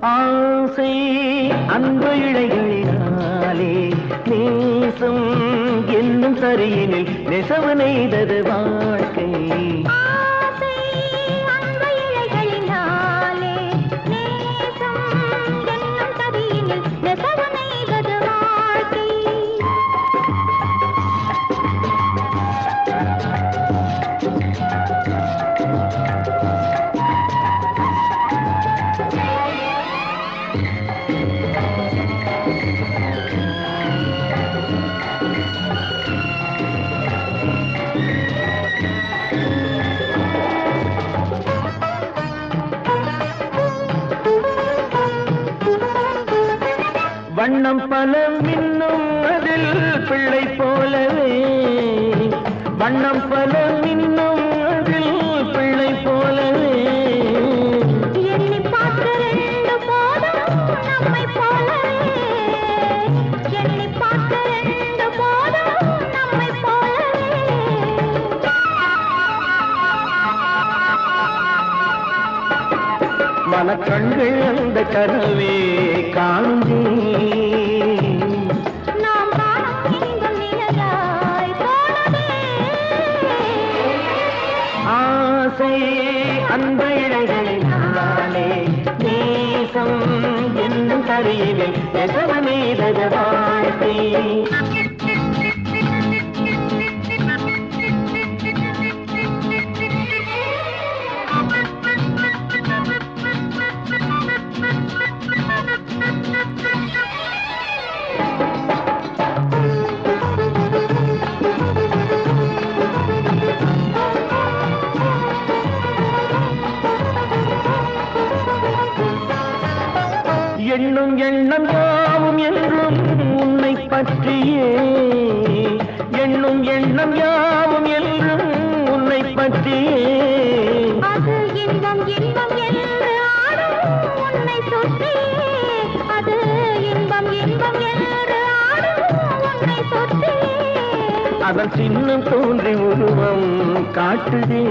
ஆசை அன்பு இழைகளினாலே நேசம் என்னும் சரியினில் நெசவு நெய்தது வாழ்க்கை. வண்ணம் பல மின்னும் அதில் பிள்ளை போலவே, வண்ணம் பல மின்னும் அதில் பிள்ளை போலவே, எண்ணி பார்த்து ரெண்டு போதும் நம்மை போலவே, எண்ணி பார்த்து ரெண்டு போதும் நம்மை போலவே. மனக்கண்கள் அந்த கனவே காண்பே, நாம் காணும் இன்பம் நிழலாய் போலவே. ஆசை அந்த இழைகளினாலே நேசம் என்னும் கரையினில் நெசவு நெய்தது வாழ்க்கை. எண்ணும் எண்ணம் யாவும் என்றும் உன்னை பற்றியே, எண்ணும் எண்ணம் யாவும் என்றும் உன்னை பற்றியே, அது இன்பம் இன்பம் என்று ஆடும் உன்னை சுற்றியே, அது இன்பம் இன்பம் என்று ஆடும் உன்னை சுற்றியே. அதன் சின்னம் தோன்றி உருவம் காட்டுதே,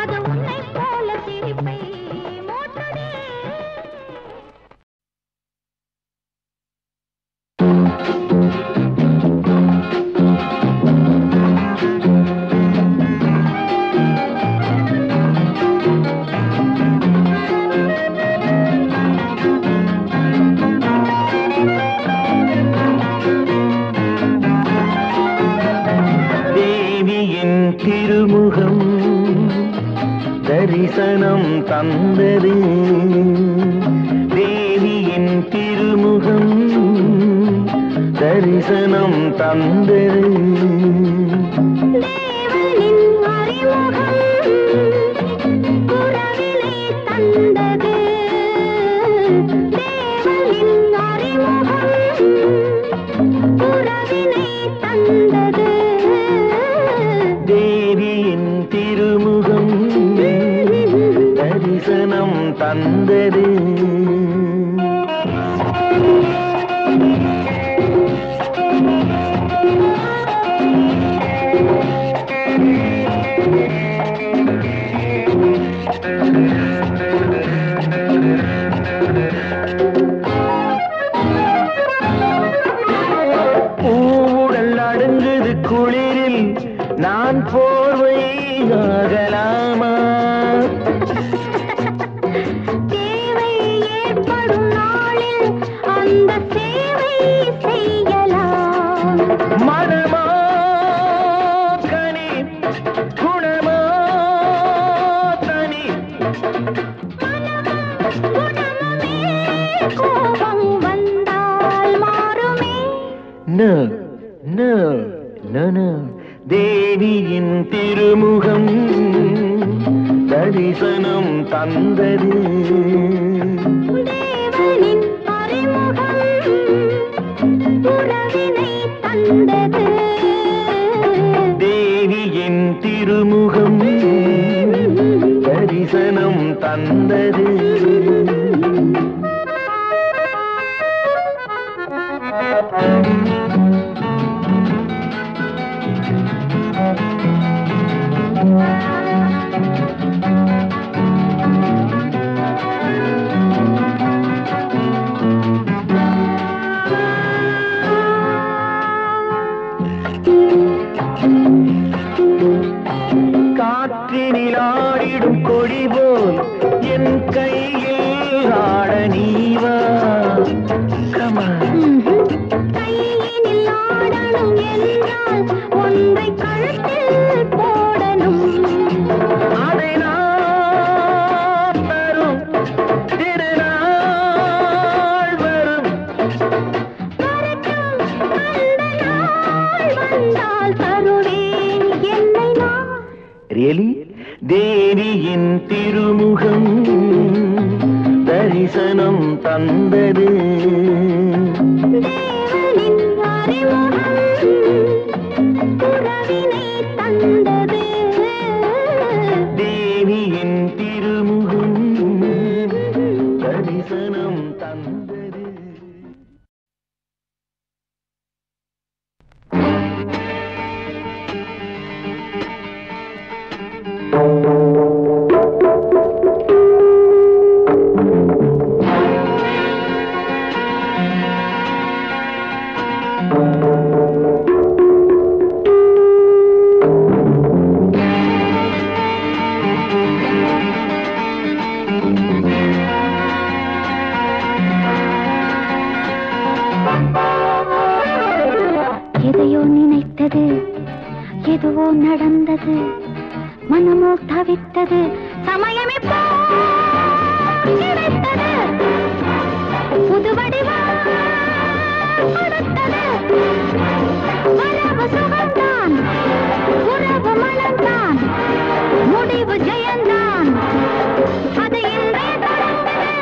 அது உன்னை போல சிரிப்பை மூட்டுதே. திருமுகம் தரிசனம் தந்தது, தேவியின் திருமுகம் தரிசனம் தந்தது, தேவனின் அறிமுகம் உறவினை தந்தது, தேவனின் அறிமுகம் உறவினை தந்தது, தேவியின் திருமுகம் தரிசனம் தந்தது. பூவுடல் அடங்குது குளிரில் நான் போர்வை ஆகலாமா, தேவை ஏற்படும் நாளில் அந்த சேவை செய்யலாம். மனமா கனி குணமா தனி, குணமுமே கோபம் வந்தால் மாறுமே. நோ நோ நோ நோ, தேவியின் திருமுகம் தரிசனம் தந்தது, தேவனின் அறிமுகம் உறவினை தந்தது, தேவியின் திருமுகம் தரிசனம் தந்தது. என் கையில் ஆட நீவா கமான் கையினில் ஆடணும் என்றால் ஒன்றை கழுத்தில் போடணும் அதை நான் தரும் திருநாள் வரும் வரட்டும் அந்த நாள் வந்தால் தருவேன் என்னை நான் ரியலி தேவியின் திருமுகம் தரிசனம் தந்தது தேவனின் அறிமுகம் உறவினை தந்தது தேவியின் திருமுகம் தரிசனம் தந்தது எதையோ நினைத்தது எதுவோ நடந்தது மனமோ தவித்தது சமயம் இப்போ கிடைத்தது புது வடிவம் கொடுத்தது வரவு சுகம்தான் உறவு மனம்தான் முடிவு ஜெயந்தான் அது இன்றே தொடர்ந்தது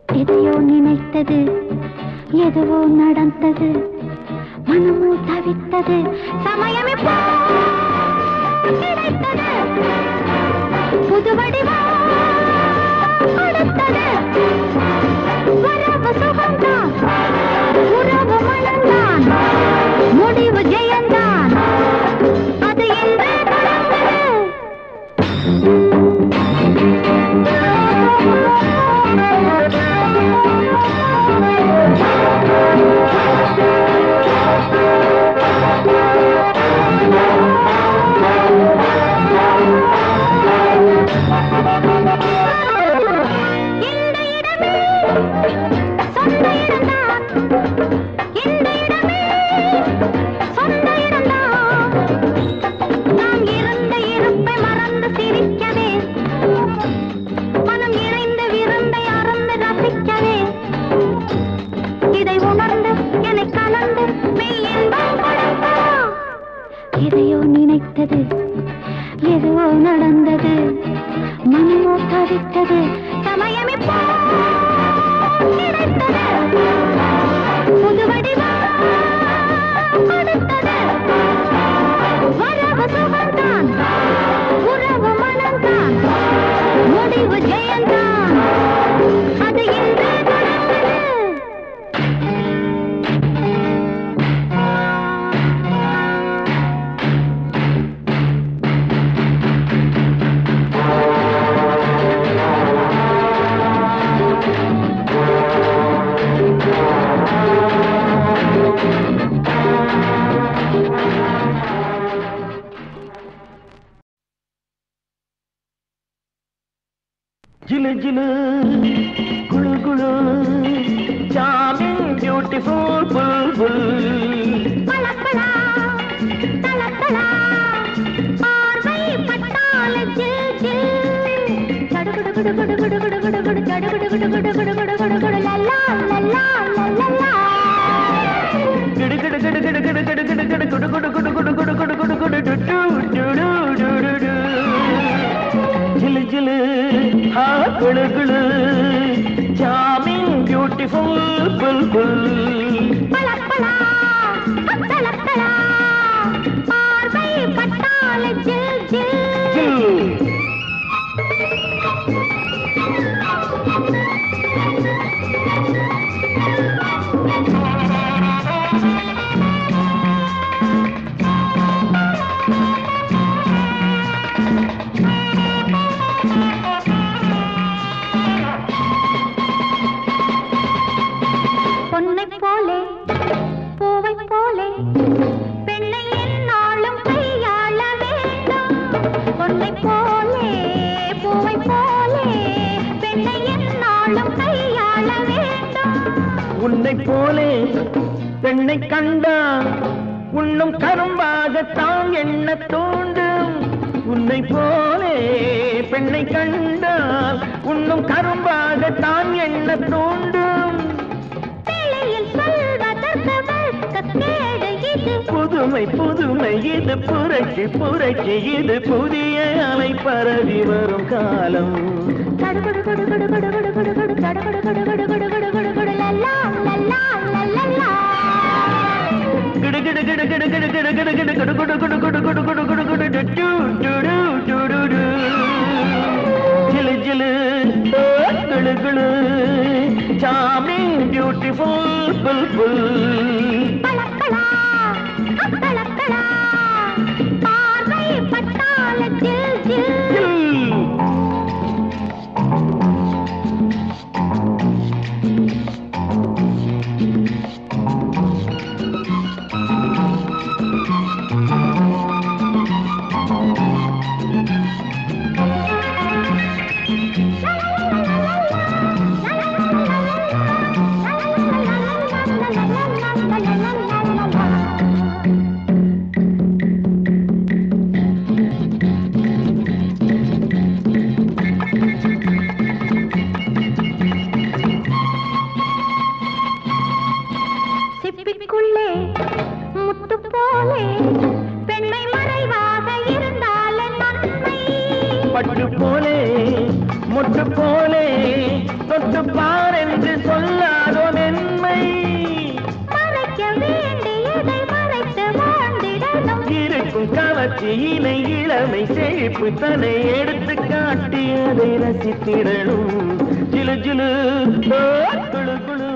எதையோ நினைத்தது எதுவோ நடந்தது மனமோ தவித்தது சமயம் இப்போ கிடைத்தது புது வடிவம் கொடுத்தது வரவு சுகம்தான் உறவு மனம்தான் முடிவு ஜெயந்தான் அது என்றே தொடர்ந்தது எதையோ நினைத்தது எதுவோ நடந்தது மனமோ தவித்தது சமயம் இப்போ கிடைத்தது புது வடிவம் கொடுத்தது வரவு சுகம்தான் உறவு மனம்தான் முடிவு ஜெயந்தான் அது இன்றே தொடர்ந்தது ஜிலு ஜிலு குளு குளு சாமிங் பியூட்டிஃபுல் புல் புல் பலப்பலா தலப்பலா பார்வை பட்டால ஜில் ஜில் சடுகுடு குடு குடு குடு குடு குடு குடு சடுகுடு குடு குடு குடு குடு குடு குடு லல்லா லல்லா லல்லா கிடு கிடு கிடு கிடு கிடு கிடு கிடு கிடு குடு குடு குடு குடு குடு குடு குடு குடு to to to to to to ஜிலு ஜிலு ஹா குளு குளு சாமிங் பியூட்டிஃபுல் புல் புல் பலப்பலா தலப்பலா பார்வை பட்டால ஜில் ஜில் பொன்னை போலே பூவை போலே பெண்ணை என்னாலும் கையாள வேண்டும் பொன்னை போலே உன்னை போலே பெண்ணை கண்டால் உண்ணும் கரும்பாகத்தான் என்ன தோண்டும். உன்னை போலே பெண்ணை கண்டால் உண்ணும் கரும்பாகத்தான் என்ன தோண்டும். புதுமை புதுமை இது புரட்சி புரட்சி இது புதிய அலை பரவி வரும் காலம். ஜிலு ஜிலு குளு குளு சாமிங் பியூட்டிஃபுல் புல்புல். சிப்பிக்குள்ளே முத்து போலே பெண்ணை மறைவாக இருந்தாலே நன்மை. பட்டு போலே முட்டு போலே தொட்டு பார் என்று சொல்லாதோ நன்மை. மறைக்க வேண்டியதை மறைத்து வாழ்ந்திடணும். இருக்கும் கவர்ச்சியினை இளமை செழிப்பு தன்னை எடுத்து காட்டி அதை ரசித்திடணும். ஜிலு ஜிலு குளு குளு